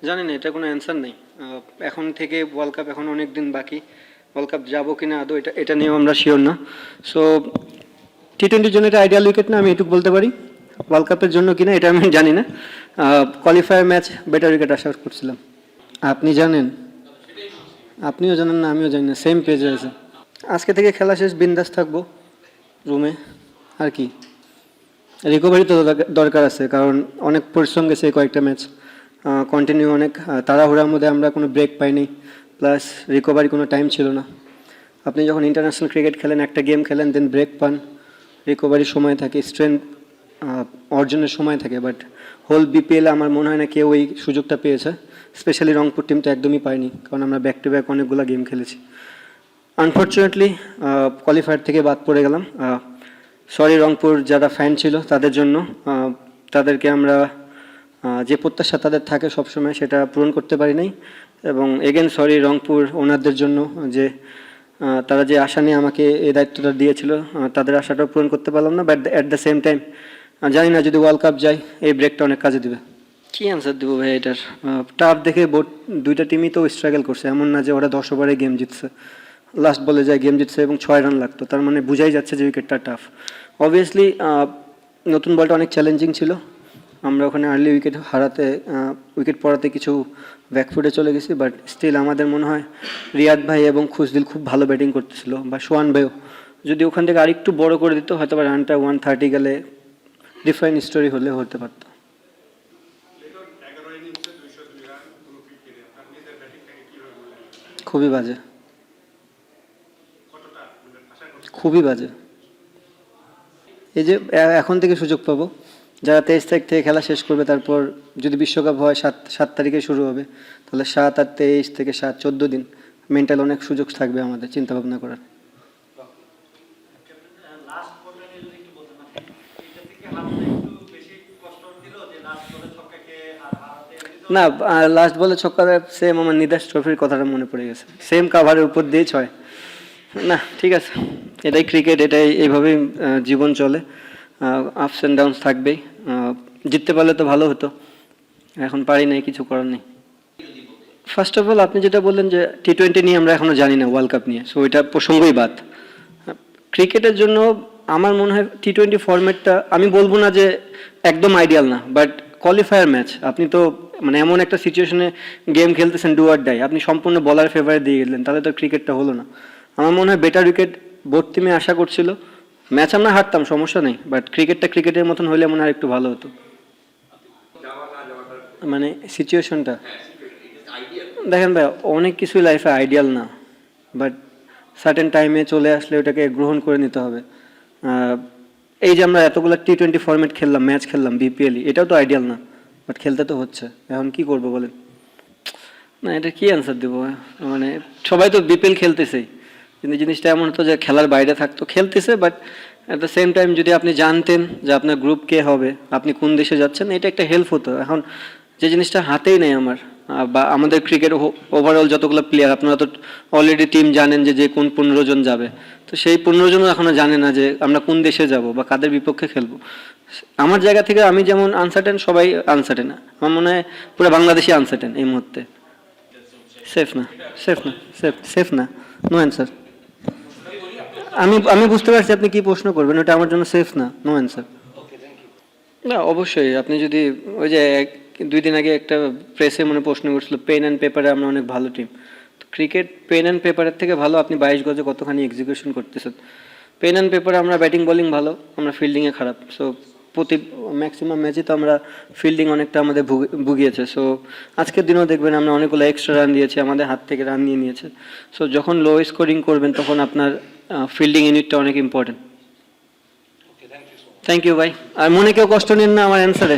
জানি না, এটা কোনো অ্যান্সার নেই। এখন থেকে ওয়ার্ল্ড কাপ এখন অনেক দিন বাকি, ওয়ার্ল্ড কাপ যাবো কিনা আদৌ এটা এটা নিয়েও আমরা শিওর না। সো টি-20-র জন্য এটা আইডিয়াল উইকেট না, আমি এটুকু বলতে পারি। ওয়ার্ল্ড কাপের জন্য কিনা এটা আমি জানি না। কোয়ালিফায়ার ম্যাচ বেটার উইকেট আশা করছিলাম। আপনি জানেন? আপনিও জানেন না, আমিও জানি না, সেম পেজে আছে। আজকে থেকে খেলা শেষ, বিন্দাস থাকবো রুমে, আর কি। রিকভারি তো দরকার আছে, কারণ অনেক পরিশ্রম গেছে এই কয়েকটা ম্যাচ কন্টিনিউ, অনেক তাড়াহুড়ার মধ্যে আমরা কোনো ব্রেক পাইনি, প্লাস রিকভারি কোনো টাইম ছিল না। আপনি যখন ইন্টারন্যাশনাল ক্রিকেট খেলেন, একটা গেম খেলেন, দেন ব্রেক পান, রিকভারির সময় থাকে, স্ট্রেংথ অর্জনের সময় থাকে, বাট হোল বিপিএল আমার মনে হয় না কেউ এই সুযোগটা পেয়েছে। স্পেশালি রংপুর টিম তো একদমই পায়নি, কারণ আমরা ব্যাক টু ব্যাক অনেকগুলো গেম খেলেছি। আনফর্চুনেটলি কোয়ালিফায়ার থেকে বাদ পড়ে গেলাম। সরি রংপুর যারা ফ্যান ছিল তাদের জন্য, তাদেরকে আমরা যে প্রত্যাশা তাদের থাকে সবসময় সেটা পূরণ করতে পারি নাই। এবং এগেন সরি রংপুর ওনারদের জন্য, যে তারা যে আশা নিয়ে আমাকে এই দায়িত্বটা দিয়েছিল, তাদের আশাটাও পূরণ করতে পারলাম না। But at the same time জানি না, যদি ওয়ার্ল্ড কাপ যায় এই ব্রেকটা অনেক কাজে দিবে। কী অ্যান্সার দেবো ভাই এটার? টাফ দেখে দুইটা টিমই তো স্ট্রাগল করছে, এমন না যে ওরা 10 ওভারে গেম জিতছে, লাস্ট বলে যায় গেম জিতছে এবং 6 রান লাগতো, তার মানে বোঝাই যাচ্ছে যে উইকেটটা টাফ। অবভিয়াসলি নতুন বলটা অনেক চ্যালেঞ্জিং ছিল, আমরা ওখানে আর্লি উইকেট পড়াতে কিছু ব্যাকফুটে চলে গেছি, বাট স্টিল আমাদের মনে হয় রিয়াদ ভাই এবং খুশদিল খুব ভালো ব্যাটিং করতেছিল, বা সোহান ভাইও যদি ওখান থেকে আরেকটু বড় করে দিত, হয়তো বা রানটা 130 গেলে ডিফারেন্ট স্টোরি হলে হতে পারতো। খুবই বাজে, খুবই বাজে। এই যে এখন থেকে সুযোগ পাবো, যারা 23 তারিখ থেকে খেলা শেষ করবে, তারপর যদি বিশ্বকাপ হয় 7 তারিখে শুরু হবে, তাহলে 7 আর 23 থেকে 7 14 দিন মেন্টাল অনেক সুযোগ থাকবে আমাদের চিন্তা ভাবনা করার। না, লাস্ট বলে ছক্কা, সেম আমার নিদাস ট্রফির কথাটা মনে পড়ে গেছে, সেম কাভারের উপর দিয়ে 6। না ঠিক আছে, এটাই ক্রিকেট, এটাই এইভাবেই জীবন চলে, আপস অ্যান্ড ডাউনস থাকবেই। জিততে পারলে তো ভালো হতো, এখন পারি নাই, কিছু করার নেই। ফার্স্ট অফ অল আপনি যেটা বললেন যে টি-20 নিয়ে আমরা এখনও জানি না, ওয়ার্ল্ড কাপ নিয়ে, সো এটা প্রসঙ্গই বাদ। ক্রিকেটের জন্য আমার মনে হয় টি-20 ফরম্যাটটা, আমি বলবো না যে একদম আইডিয়াল না, বাট কোয়ালিফায়ার ম্যাচ আপনি তো মানে এমন একটা সিচুয়েশনে গেম খেলতেছেন, ডু আর ডাই, আপনি সম্পূর্ণ বলার ফেভারে দিয়ে গেলেন, তাহলে তো ক্রিকেটটা হলো না। আমার মনে হয় বেটার উইকেট বোর্ড টিমে আশা করছিল, ম্যাচ আমরা হারতাম সমস্যা নেই, বাট ক্রিকেটটা ক্রিকেটের মতন হলে মনে হয় একটু ভালো হতো। মানে সিচুয়েশনটা দেখেন ভাই, অনেক কিছুই লাইফে আইডিয়াল না, বাট সার্টেন টাইমে চলে আসলে ওটাকে গ্রহণ করে নিতে হবে। এই যে আমরা এতগুলো টি-20 ফরম্যাট খেললাম, ম্যাচ খেললাম বিপিএলই, এটাও তো আইডিয়াল না, বাট খেলতে তো হচ্ছে, এখন কি করবো বলেন? না, এটা কি অ্যান্সার দেবো? মানে সবাই তো বিপিএল খেলতেছেই, কিন্তু জিনিসটা এমন হতো যে খেলার বাইরে থাকতো, খেলতেছে, but at the same time যদি আপনি জানতেন যে আপনার গ্রুপ কে হবে, আপনি কোন দেশে যাচ্ছেন, এটা একটা হেল্প হতো। এখন যে জিনিসটা হাতেই নেই আমার, বা আমাদের ক্রিকেট ওভারঅল যতগুলো প্লেয়ার, আপনারা তো অলরেডি টিম জানেন যে কোন 15 জন যাবে, তো সেই 15 জনও এখনও জানে না যে আমরা কোন দেশে যাব বা কাদের বিপক্ষে খেলবো। আমার জায়গা থেকে আমি যেমন আনসার্টেন, সবাই আনসার্টেন, আমার মনে হয় পুরো বাংলাদেশই আনসার্টেন এই মুহূর্তে। সেফ না, সেফ না, সেফ না, নো অ্যান্সার। আমি আমি বুঝতে পারছি আপনি কি প্রশ্ন করবেন, ওটা আমার জন্য সেফ না, নো অ্যান্সার। না অবশ্যই, আপনি যদি ওই যে 2 দিন আগে একটা প্রেসে মনে প্রশ্ন করছিল, পেন অ্যান্ড পেপারে আমরা অনেক ভালো টিম, তো ক্রিকেট পেন অ্যান্ড পেপারের থেকে ভালো আপনি 22 গজে কতখানি এক্সিকিউশন করতেছেন। পেন অ্যান্ড পেপারে আমরা ব্যাটিং বোলিং ভালো, আমরা ফিল্ডিংয়ে খারাপ, সো ম্যাক্সিমাম ম্যাচে তো আমরা ফিল্ডিং অনেকটা আমাদের ভুগিয়েছে। সো আজকের দিনেও দেখবেন আমরা অনেকগুলো এক্সট্রা রান দিয়েছি, আমাদের হাত থেকে রান নিয়ে নিয়েছে। সো যখন লো স্কোরিং করবেন তখন আপনার ফিল্ডিং ইউনিটটা অনেক ইম্পর্টেন্ট। থ্যাংক ইউ ভাই, আর মনে কেউ কষ্ট নিন না আমার অ্যান্সারে।